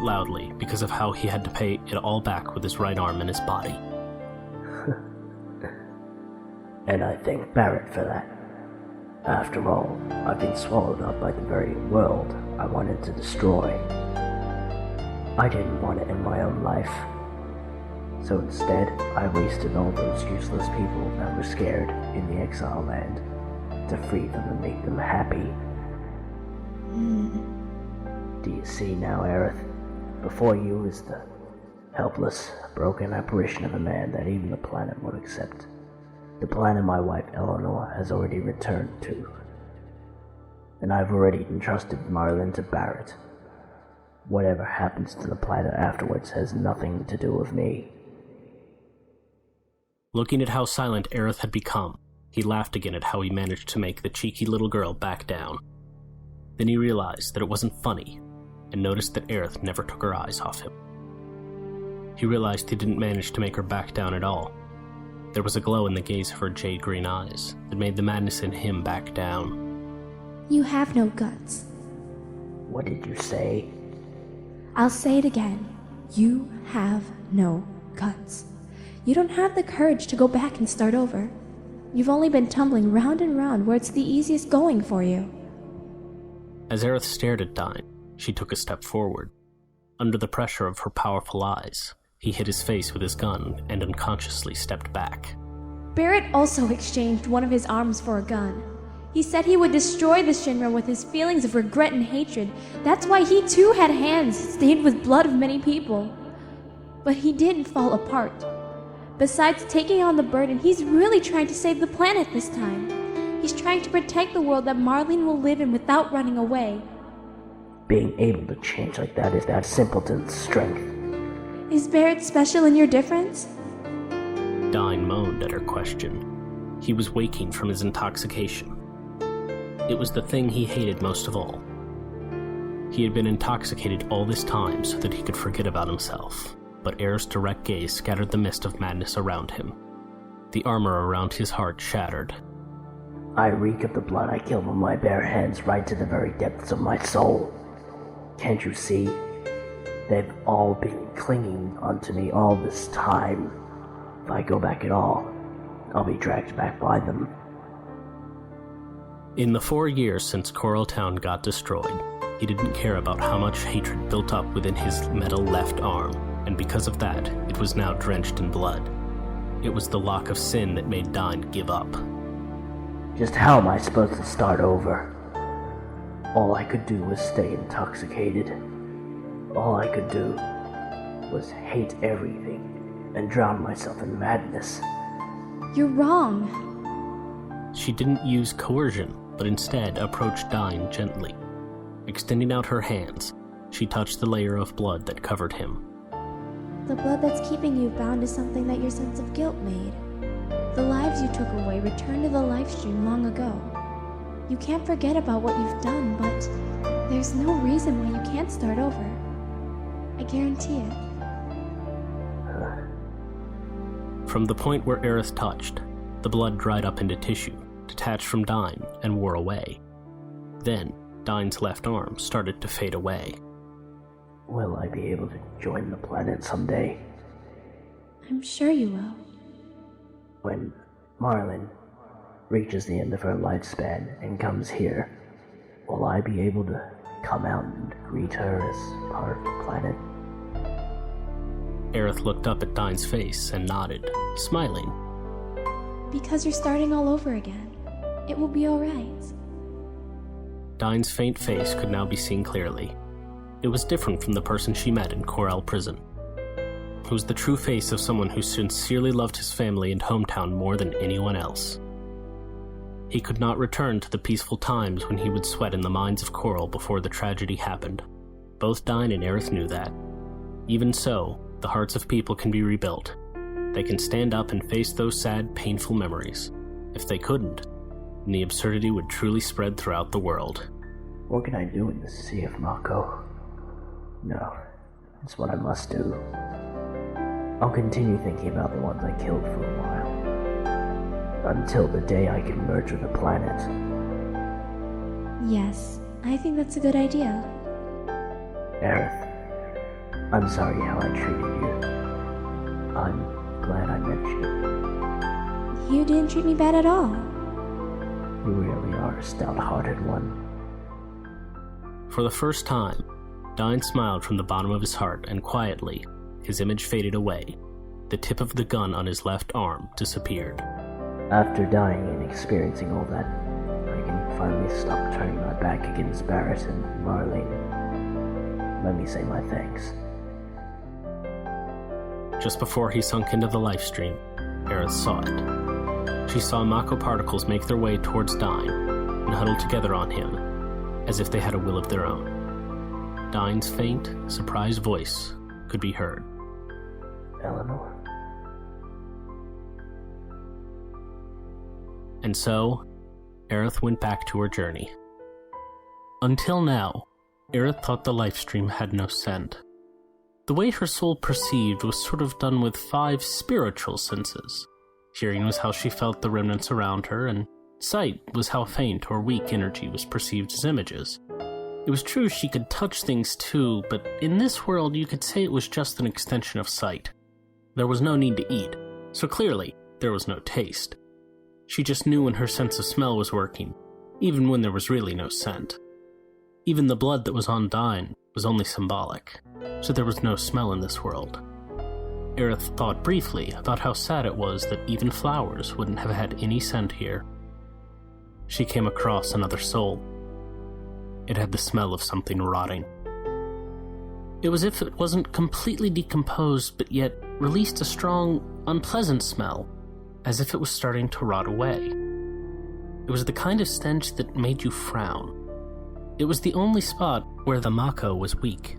out loudly because of how he had to pay it all back with his right arm and his body. And I thank Barrett for that. After all, I've been swallowed up by the very world I wanted to destroy. I didn't want to end my own life. So instead, I wasted all those useless people that were scared in the exile land to free them and make them happy. Do you see now, Aerith? Before you is the helpless, broken apparition of a man that even the planet won't accept. The planet my wife Eleanor has already returned to. And I've already entrusted Marlin to Barrett. Whatever happens to the planet afterwards has nothing to do with me. Looking at how silent Aerith had become, he laughed again at how he managed to make the cheeky little girl back down. Then he realized that it wasn't funny, and noticed that Aerith never took her eyes off him. He realized he didn't manage to make her back down at all. There was a glow in the gaze of her jade green eyes that made the madness in him back down. You have no guts. What did you say? I'll say it again. You have no guts. You don't have the courage to go back and start over. You've only been tumbling round and round where it's the easiest going for you. As Aerith stared at Dyne, she took a step forward. Under the pressure of her powerful eyes, he hit his face with his gun and unconsciously stepped back. Barrett also exchanged one of his arms for a gun. He said he would destroy the Shinra with his feelings of regret and hatred. That's why he too had hands stained with blood of many people. But he didn't fall apart. Besides taking on the burden, he's really trying to save the planet this time. He's trying to protect the world that Marlene will live in without running away. Being able to change like that is that simpleton's strength. Is Barrett special in your difference? Dyne moaned at her question. He was waking from his intoxication. It was the thing he hated most of all. He had been intoxicated all this time so that he could forget about himself, but Aerith's direct gaze scattered the mist of madness around him. The armor around his heart shattered. I reek of the blood I killed with my bare hands right to the very depths of my soul. Can't you see? They've all been clinging onto me all this time. If I go back at all, I'll be dragged back by them. In the 4 years since Coral Town got destroyed, he didn't care about how much hatred built up within his metal left arm, and because of that, it was now drenched in blood. It was the lock of sin that made Dyne give up. Just how am I supposed to start over? All I could do was stay intoxicated. All I could do was hate everything and drown myself in madness. You're wrong. She didn't use coercion, but instead approached Dyne gently. Extending out her hands, she touched the layer of blood that covered him. The blood that's keeping you bound is something that your sense of guilt made. The lives you took away returned to the life stream long ago. You can't forget about what you've done, but there's no reason why you can't start over. I guarantee it. From the point where Aerith touched, the blood dried up into tissue, detached from Dyne, and wore away. Then, Dyne's left arm started to fade away. Will I be able to join the planet someday? I'm sure you will. When Marlin reaches the end of her lifespan and comes here, will I be able to come out and greet her as part of the planet? Aerith looked up at Dyne's face and nodded, smiling. Because you're starting all over again. It will be alright. Dyne's faint face could now be seen clearly. It was different from the person she met in Corel Prison. It was the true face of someone who sincerely loved his family and hometown more than anyone else. He could not return to the peaceful times when he would sweat in the mines of Coral before the tragedy happened. Both Dyne and Aerith knew that. Even so, the hearts of people can be rebuilt. They can stand up and face those sad, painful memories. If they couldn't, then the absurdity would truly spread throughout the world. What can I do in the Sea of Mako? No, it's what I must do. I'll continue thinking about the ones I killed for a while. Until the day I can merge with the planet. Yes, I think that's a good idea. Aerith, I'm sorry how I treated you. I'm glad I met you. You didn't treat me bad at all. You really are a stout-hearted one. For the first time, Dyne smiled from the bottom of his heart, and quietly, his image faded away. The tip of the gun on his left arm disappeared. After dying and experiencing all that, I can finally stop turning my back against Barrett and Marlene. Let me say my thanks. Just before he sunk into the life stream, Aerith saw it. She saw Mako particles make their way towards Dyne and huddle together on him, as if they had a will of their own. Dyne's faint, surprised voice could be heard. Eleanor? And so, Aerith went back to her journey. Until now, Aerith thought the lifestream had no scent. The way her soul perceived was sort of done with 5 spiritual senses. Hearing was how she felt the remnants around her, and sight was how faint or weak energy was perceived as images. It was true she could touch things too, but in this world you could say it was just an extension of sight. There was no need to eat, so clearly there was no taste. She just knew when her sense of smell was working, even when there was really no scent. Even the blood that was on Dyne was only symbolic, so there was no smell in this world. Aerith thought briefly about how sad it was that even flowers wouldn't have had any scent here. She came across another soul. It had the smell of something rotting. It was as if it wasn't completely decomposed, but yet released a strong, unpleasant smell, as if it was starting to rot away. It was the kind of stench that made you frown. It was the only spot where the Mako was weak.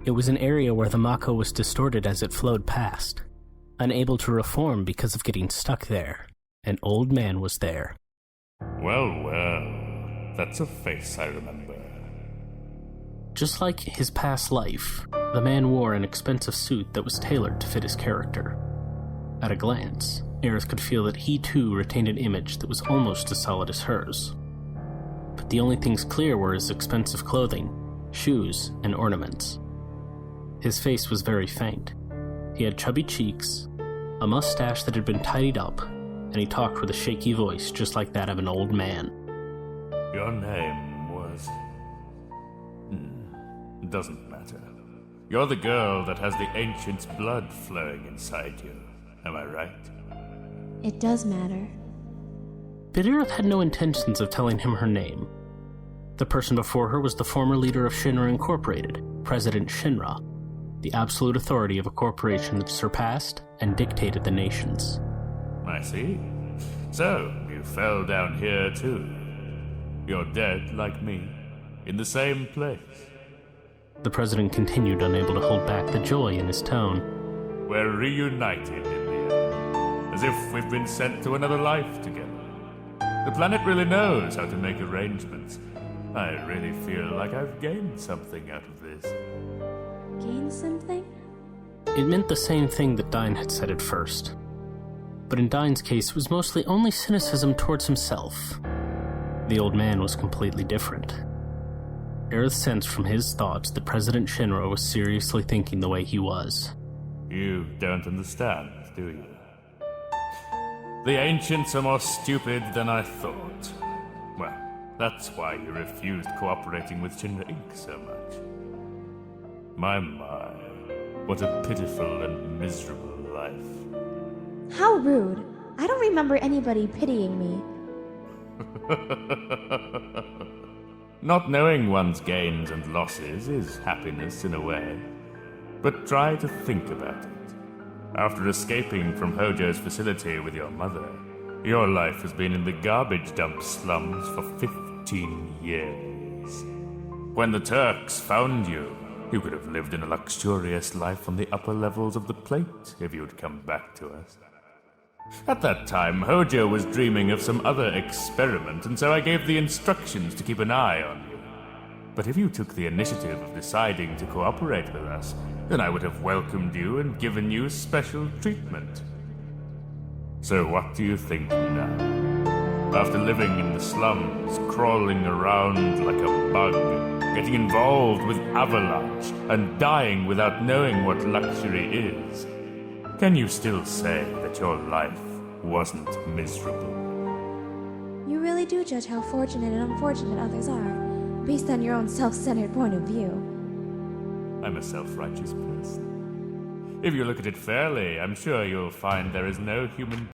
It was an area where the Mako was distorted as it flowed past, unable to reform because of getting stuck there. An old man was there. Well, that's a face I remember. Just like his past life, the man wore an expensive suit that was tailored to fit his character. At a glance, Aerith could feel that he too retained an image that was almost as solid as hers. But the only things clear were his expensive clothing, shoes, and ornaments. His face was very faint. He had chubby cheeks, a mustache that had been tidied up, and he talked with a shaky voice just like that of an old man. Your name was... Doesn't matter. You're the girl that has the ancient's blood flowing inside you. Am I right? It does matter. But Aerith had no intentions of telling him her name. The person before her was the former leader of Shinra Incorporated, President Shinra, the absolute authority of a corporation that surpassed and dictated the nations. I see. So, you fell down here too. You're dead like me, in the same place. The president continued, unable to hold back the joy in his tone. We're reunited in the end, as if we've been sent to another life together. The planet really knows how to make arrangements. I really feel like I've gained something out of this. Gain something? It meant the same thing that Dyne had said at first. But in Dyne's case, it was mostly only cynicism towards himself. The old man was completely different. Aerith sensed from his thoughts that President Shinra was seriously thinking the way he was. You don't understand, do you? The ancients are more stupid than I thought. Well, that's why you refused cooperating with Shinra Inc. so much. My, what a pitiful and miserable life. How rude. I don't remember anybody pitying me. Not knowing one's gains and losses is happiness in a way. But try to think about it. After escaping from Hojo's facility with your mother, your life has been in the garbage dump slums for 15 years. When the Turks found you, you could have lived in a luxurious life on the upper levels of the plate if you'd come back to us. At that time, Hojo was dreaming of some other experiment, and so I gave the instructions to keep an eye on you. But if you took the initiative of deciding to cooperate with us, then I would have welcomed you and given you special treatment. So what do you think now? After living in the slums, crawling around like a bug, getting involved with Avalanche, and dying without knowing what luxury is, can you still say that your life wasn't miserable? You really do judge how fortunate and unfortunate others are, based on your own self-centered point of view. I'm a self-righteous person. If you look at it fairly, I'm sure you'll find there is no human